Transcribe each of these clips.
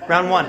Round one.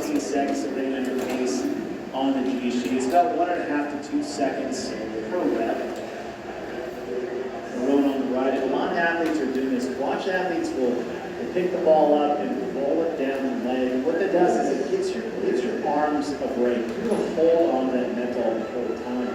Seconds of bringing your pace on the GC. It's about 1.5 to 2 seconds per rep. Rolling on the right. A lot of athletes are doing this. Watch athletes will pick the ball up and roll it down the leg. What that does is it gives your arms a break. You will hold on that mental over time.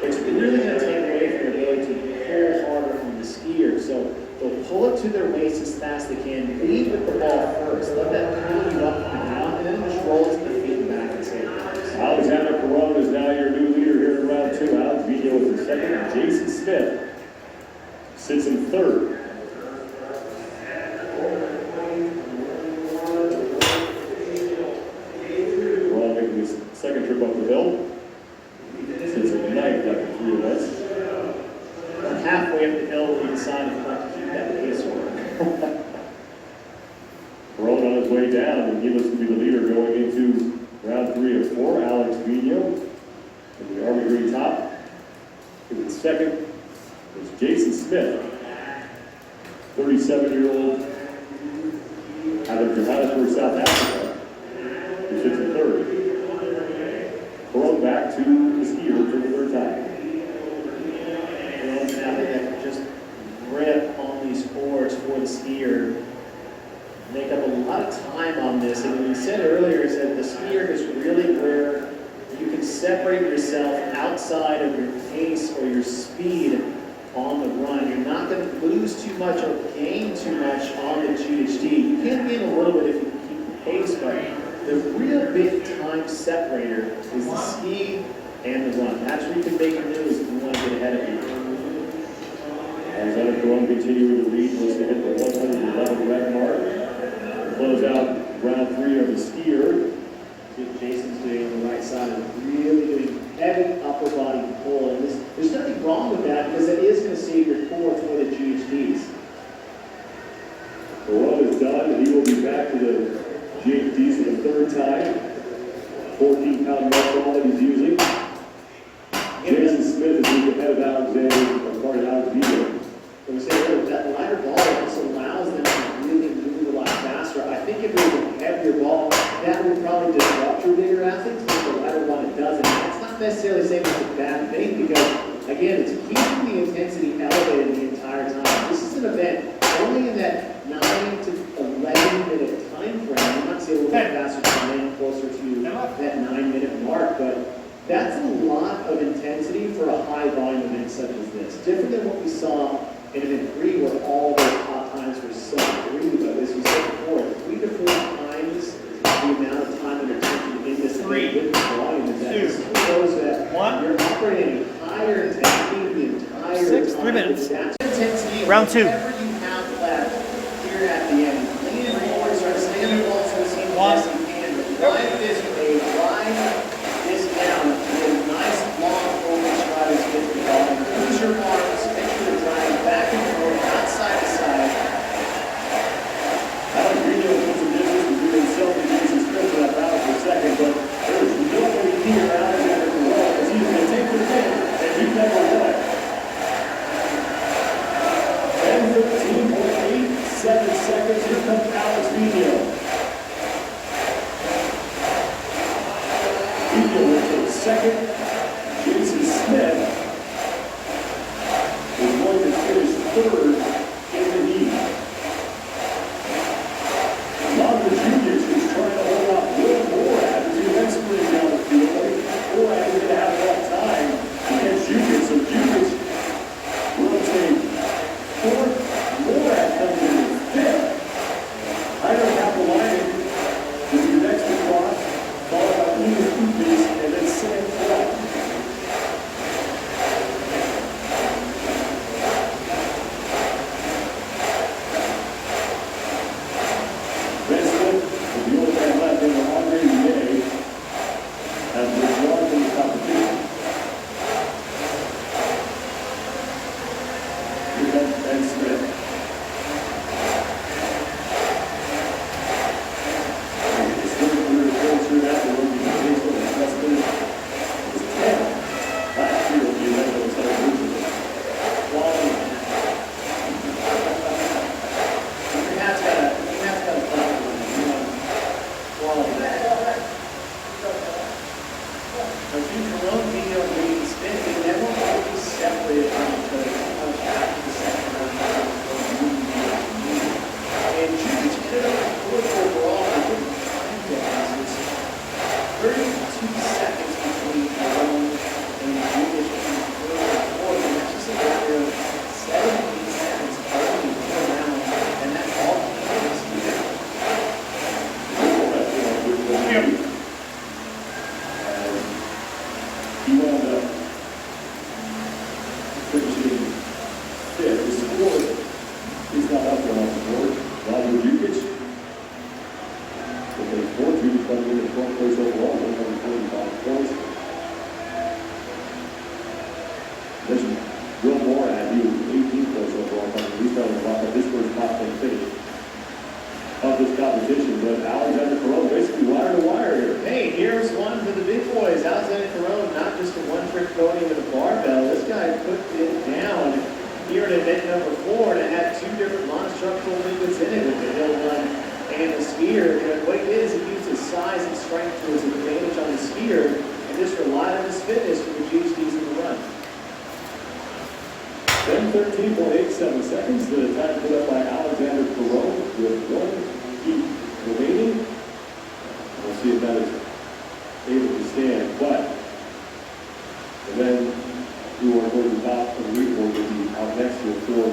It's really going to take away from your ability to pull harder on the skier. So they'll pull it to their waist as fast as they can. Lead with the ball first. Let that pull you up and down, and then just roll it to the feet and back and say, Alexander Perron is now your new leader here in round 2. Alex Vito is in second. Jason Smith sits in third. Perron making his second trip up the hill. Sits in ninth after 3 events. Halfway up the hill, we decided to keep that pace work. Perron on his way down, and he looks to be the leader going into round 3 of 4. Alex Vino in the Army green top. In second is Jason Smith, 37-year-old out of Johannesburg, South Africa, who sits in third. Perron back to the skier for the third time. That just grip on these boards for the skier. Make up a lot of time on this, and we said earlier is that the skier is really where you can separate yourself outside of your pace or your speed on the run. You're not going to lose too much or gain too much on the GHD. You can gain a little bit if you keep the pace, but the real big time separator is the ski and the run. That's where you can make your moves if you want to get ahead of you. Alexander Perron continuing to lead, looks to hit the 111 rep mark. Close out round 3 of the skier. See what Jason's doing on the right side, really doing heavy upper body pull. And there's nothing wrong with that because it is going to save your core for the GHDs. Perron is done, and he will be back to the GHDs for the third time. 14-pound muscle that he's using. Jason Smith is moving ahead of Alexander, or part of Alex Vito. We say earlier, that lighter ball just allows them to really move a lot faster. I think if it was a heavier ball, that would probably disrupt your bigger athletes, but the lighter one it doesn't. That's not necessarily saying it's a bad thing because, again, it's keeping the intensity elevated the entire time. This is an event only in that 9 to 11 minute time frame. I'm not saying we'll get faster than closer to that 9 minute mark, but That's a lot of intensity for a high volume event such as this. Different than what we saw in event 3 where all those hot times were sub 3, but as we said before, 3 to 4 times the amount of time under tension in this event with the volume is that this shows that you're operating higher intensity the entire 6, time. 3 minutes. That's intensity of Round 2. whatever you have left here at the end. Lean and forward, start staying the ball to the seam as you can, but ride this way, ride this down with a nice long forward stride as you get the ball. Use your arms, make sure you're driving back and forth, not side to side. Alex Greenhill put some distance between himself and Jason Smith for that battle for a second, but there's nobody here Alexander Perot as he's going to take the win and he never won. 10:13.87 seconds. Here comes Alex Greenhill. Greenhill will take second. Jason Smith is going to finish third in the heat. Robert Jukic is trying to hold off Will Morad as he then sprints down the field. Morad is going to have enough time against Jukic, so Jukic will take fourth. Morad comes in fifth. Heider Kapelainen is your next to cross, followed by Linus Kupis, and then Sam Clark. Smith, the only man left in the Andre Rouet, has withdrawn from the competition. Here comes Ben Smith. His third career goal through that, the rookie baseball investment was 10. Last year, the event was celebration. Quality. You have to quality. But you Corona video being spent, they never will be separated from each other. After the second round, and Jukic ended up with fourth overall. I think time difference is 32 seconds between Corona and Jukic in third and fourth, and that's just a matter of 17 seconds early per round, and that's all this year. He wound up finishing fifth. The score is not up there on the board. Robert Jukic will take fourth. Jukic coming in at 12th place overall, 145 points. Mentioned Will Morad, he was 18th place overall, he's trying to lock up his first top 10 finish of this competition, but Alexander Perot basically wire to wire here. Hey, here's one for the big boys. Alexander Corona, not just a one-trick pony with a barbell. This guy put it down here at event number 4, and it had 2 different non-structural movements in it with the hill run and the skier. And what it is, it used his size and strength to his advantage on the skier, and just relied on his fitness to reduce these in the run. Then 13.87 seconds, the time put up by Alexander Perot with 1 heat remaining. We'll see if that is able to stand, but and then we are going to the top of the leaderboard will be out next year for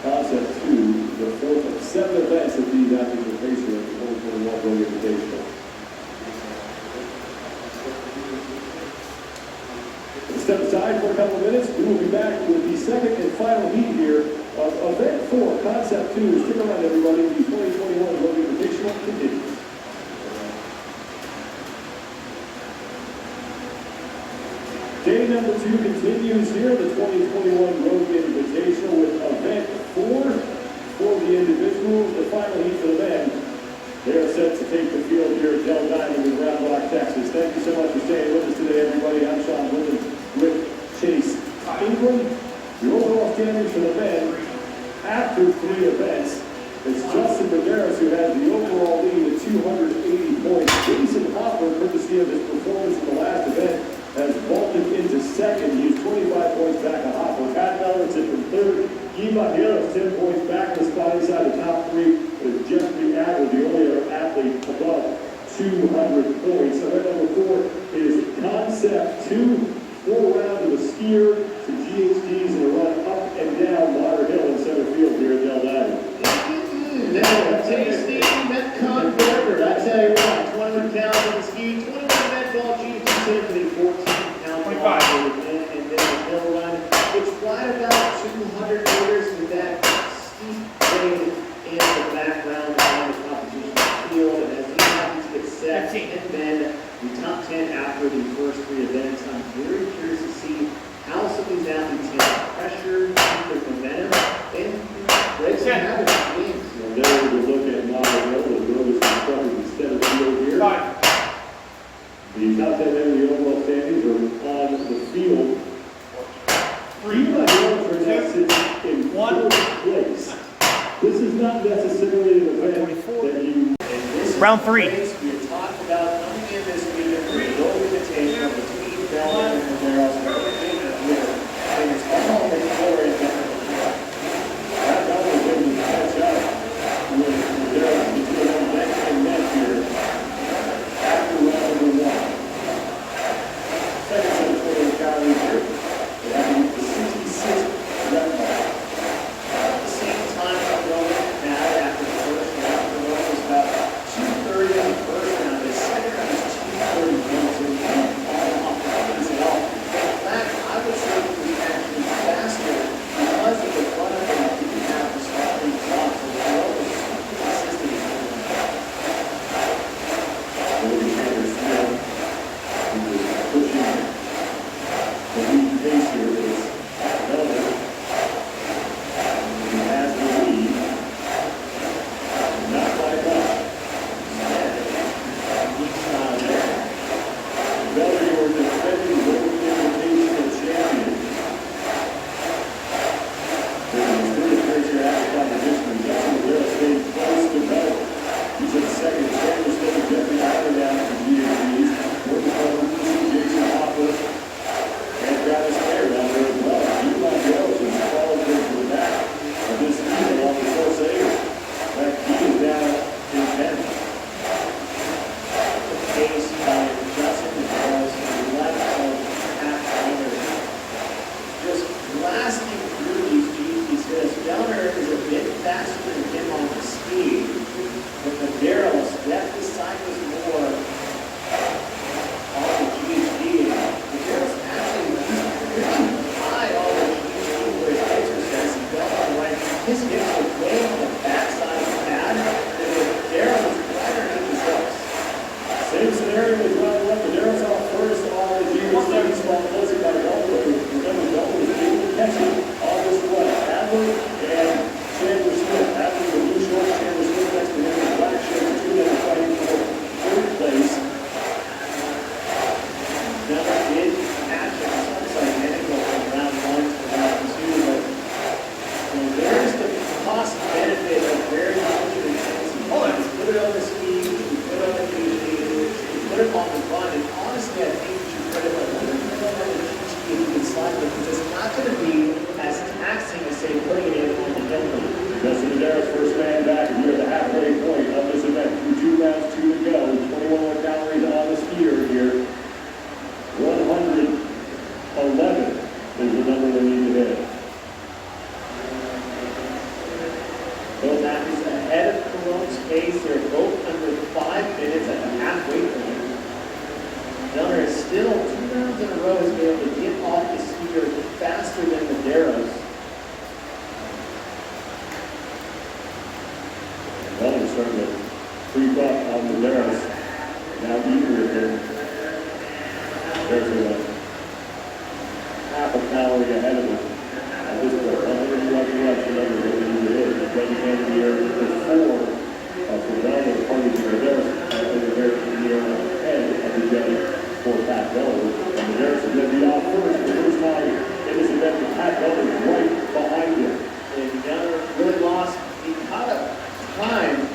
Concept 2, the 4th of 7 events that these athletes are facing at the 2021 World Invitational. Step aside for a couple of minutes. We will be back with the second and final heat here of Event 4, Concept 2. Stick around, everybody. The 2021 World Invitational continues. Day number 2 continues here, the 2021 Road Invitational with Event 4 for the individuals. The final heat for the men. They are set to take the field here at Dell Diamond in Round Rock, Texas. Thank you so much for staying with us today, everybody. I'm Sean Woodland with Chase Ingram. The overall standings for the men after 3 events. It's Justin Medeiros who has the overall lead at 280 points. Jason Hopper, courtesy of his performance in the last event, has vaulted into second. He's 25 points back on Hopper. Pat Mellerton from third. Eva Harris 10 points back in the spot inside the top 3. With Jeffrey Adler, the only other athlete above 200 points. Event number 4 is Concept 2, 4-round of the skier to GHDs in a run up and down Water Hill in center field here in Del Valle. Now, tasty Metcon Burger. I tell you what, 21 counts on the ski, 21 net ball, GHD safely, 14 counts 25. and then the hill run. It's right about 200 meters with that steep grade in the background on the competition field. And as these athletes get set, 15. and then the top 10 after the first 3 events, I'm very curious to see how some of these athletes handle pressure, keep their momentum, and break some habits of games. And there we look at Water Hill, the road is constructed instead of field here. 5. The top 10 men in the overall standings are on the field. 3. Eli Jones right now sits in 4th place. This is not necessarily an event 24. that you... Round 3. We had talked about coming in this week and no limitation between Belmont and Romero's here. And it's all the glory of That double is going to catch up with Romero's between neck and neck here after round number 1. Second set of total calories here. They have to use the 66 rep mark. At the same time, Roman had after the first round, Roman was about 230 on the first round. The second round is 231, so he didn't fall off the pace at all. In fact, I would say it was actually faster because of the run up and he didn't have to start being dropped. So the road was super consistent. Willie Sanders Smith, who is pushing the lead pace here, is Velvet. He has the lead. Not by much. Velvet, your defending Golden Invitational champion. There's a third place here after competition. Justin Rivera stayed close to Velvet. He's in second. Sanders Smith and Jeffrey Iron down at the GHDs. Working on Jason Hopper and Travis Mayer down there as well. Eli Jones is followed to the back of this season on the first eight. That key is down in 10th. The pace by Justin was left of half hour. Just blasting through these GPs. This Downer is a bit faster than him on the speed. But the Darrell's left the cycles more on the GHD. The Darrell's actually pretty high on the GHD where his exercise is going right. His hips are way on the backside of the pad. And the Darrell is right underneath his hips. Same scenario as round 1. The Darrell's out first on the GHD spot, closing by Delta. Remember, Delta was able to catch it on this run. Adler and Chandler Smith. Adler with blue shorts, Chandler Smith next to him in black shorts. The two men are fighting for 3rd place. Never did catch it. It's almost identical from round 1 to round 2, but there's the cost benefit of where you put your intensity. You put it on the ski, you put it on the GHD, you put it on the run, and honestly, I think you should put it on the GHD if you can slide it, because it's not going to be as taxing as, say, putting it on the hill run. Justin Medeiros, first man back, and we're at the halfway point of this event. Through 2 rounds, 2 to go. 21 more calories on the skier here. 111 is the number they need to hit. Both athletes ahead of Cologne pace. They're both under 5 minutes at the halfway point. Miller is still 2 rounds in a row has been able to get off the skier faster than Medeiros. Well, we're starting to creep up on Medeiros. Now even with him. There's a half a calorie ahead of him. At this point, 111 reps, remember what we need to hit. He's ready to end the year with 4 for Velvet, according to Medeiros. In the year ahead of the judge for Pat Velvet. And Medeiros is going to be off first for the first time in this event. And Pat Velvet is right behind him. And Gunner really lost, he caught up time,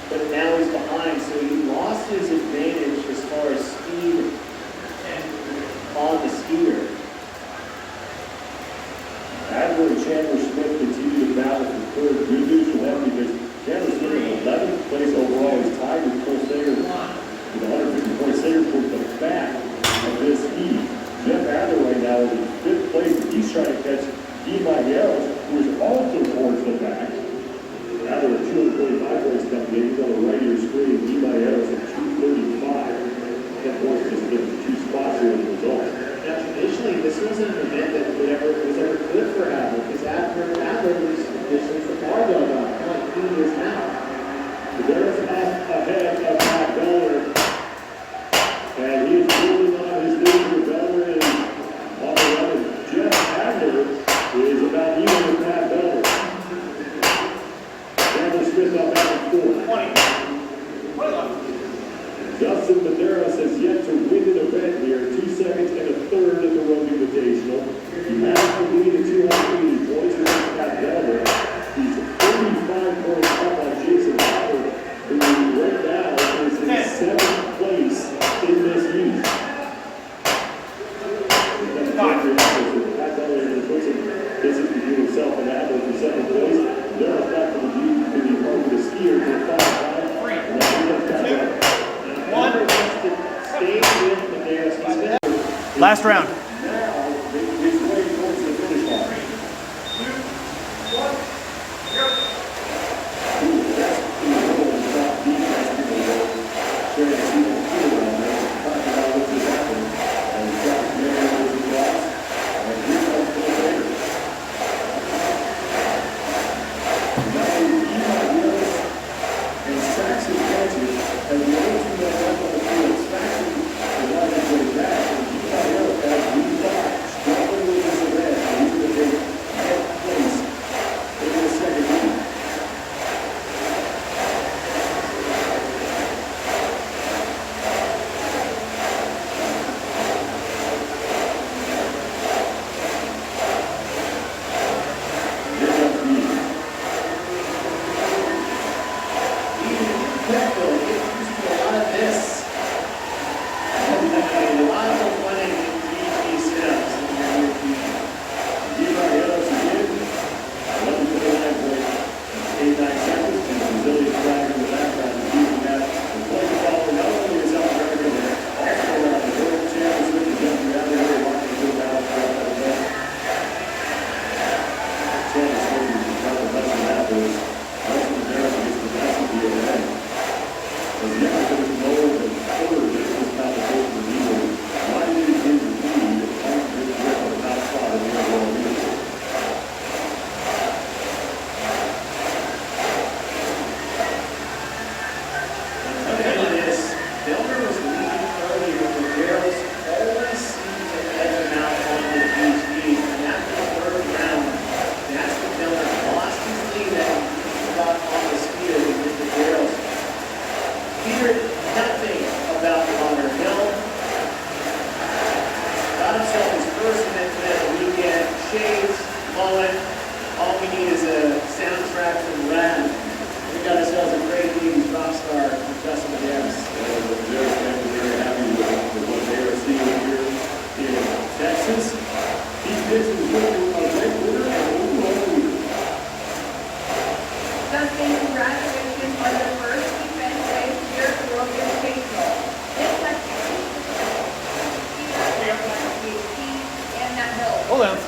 but now he's behind, so he lost his advantage as far as speed on the skier. Adler and Chandler Smith continue to battle for 3rd. Good news for them because Chandler Smith is 11th place overall. He's tied with Cole Sager right now is in fifth place, and he's trying to catch VitaGlide, who is also towards the back. Now there are 225 points coming in. He's on the right of your screen. VitaGlide at 235. 10 points just in 2 spots here as a result. Now, traditionally, this wasn't an event that was ever good for Adler, because Adler was traditionally the barbell guy, kind of like he is now. There's off ahead of Pat Beller, and he is building on his lead for Beller, and on the run, Jeff Adler is about even with Pat Beller. Cameron Smith on that 4. 20. Justin Medeiros has yet to win an event here, 2 seconds and a third at the Road Invitational. He has the lead at 280 points against Pat Beller. He's 35 points up on Jason Howard, who right now is in 7th place in this heat. Pat Beller in the person distance between himself and Adler for 2nd place. They're back to the part of the skier for 5 time. And that's Pat Beller. Stay with the Bears. Last round. Now, he's way towards the finish line. 3, 2, 1, go. Ooh, that's cool. Top defense people sharing a season field around there, talking about what just happened. And Josh Mayer was across, and here comes the later. Now, Eli Willis and Saxon Francis have the only two that left on the field. Saxon is not going to go back, and Eli Willis has re-thought, struggling with this event, and he's going to take 10th place in the second heat. Pulldowns.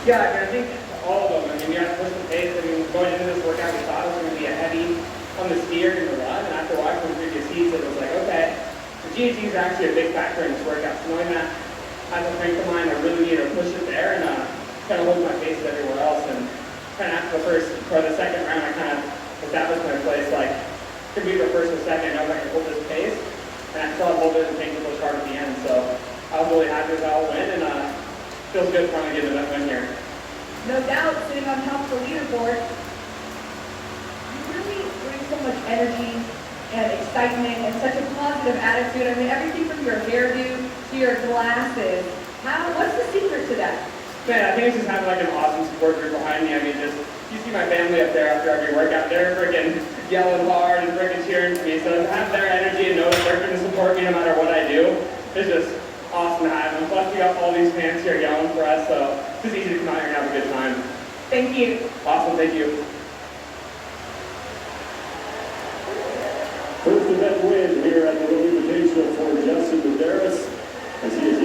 Yeah, I mean, I think all of them. I mean, you have to push the pace. I mean, going into this workout, we thought it was going to be a heavy on the skier and the run, and after watching the previous heats, it was like, okay, the GAT is actually a big factor in this workout. So knowing that as a strength of mine, I really need to push it there and kind of hold my pace everywhere else. And kind of after the second round, I kind of established my place. Like, could be the first or second, I know if I can hold this pace, and I still have hold it and take the push hard at the end. So I was really happy with how it went, and feels good finally getting that win here. No doubt, sitting on top of the leaderboard, you really bring so much energy and excitement and such a positive attitude. I mean, everything from your hairdo to your glasses. What's the secret to that? Man, I think it's just having like an awesome support group behind me. I mean, just, you see my family up there after every workout, they're freaking yelling hard and freaking cheering for me. So to have their energy and know that they're going to support me no matter what I do, it's just awesome to have them. Plus, we got all these fans here yelling for us, so it's just easy to come out here and have a good time. Thank you. Awesome, thank you. First event win here at the Road Invitational for Justin Medeiros, as he is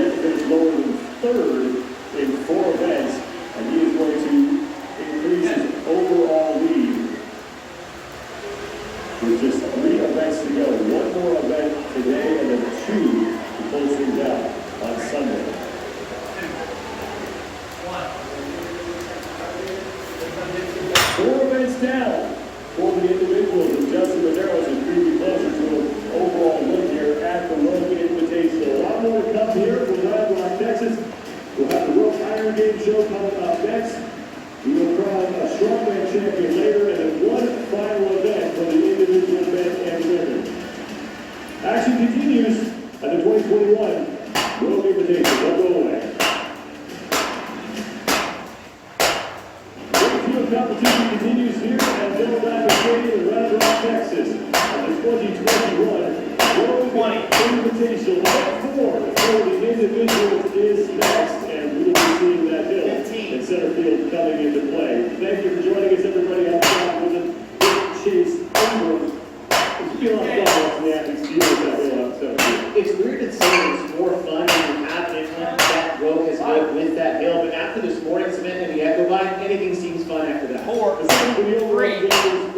first down for the individuals. And Justin Medeiros is creeping closer to an overall look here at the Rogue Invitational. A lot more to come here from Round Rock, Texas. We'll have the Rogue Iron Game show coming up next. We will crown a strongman champion later, and then one final event for the individual men and women. Action continues at the 2021 Rogue Invitational. Don't go away. The competition continues here at Bill Diamond Stadium in Round Rock, Texas. On the 2021 Rogue Invitational. Round 4 for the individuals is next, and we will be seeing that hill in center field coming into play. Thank you for joining us, everybody, outside with the Chase Ingram. It's been a lot of fun watching the athletes deal with that hill out center field. It's weird to say it's more fun when you have inland that road has built with that hill, but after this morning's event in the Echo Line, anything seems fun after that. 4, The second wheel 3, goes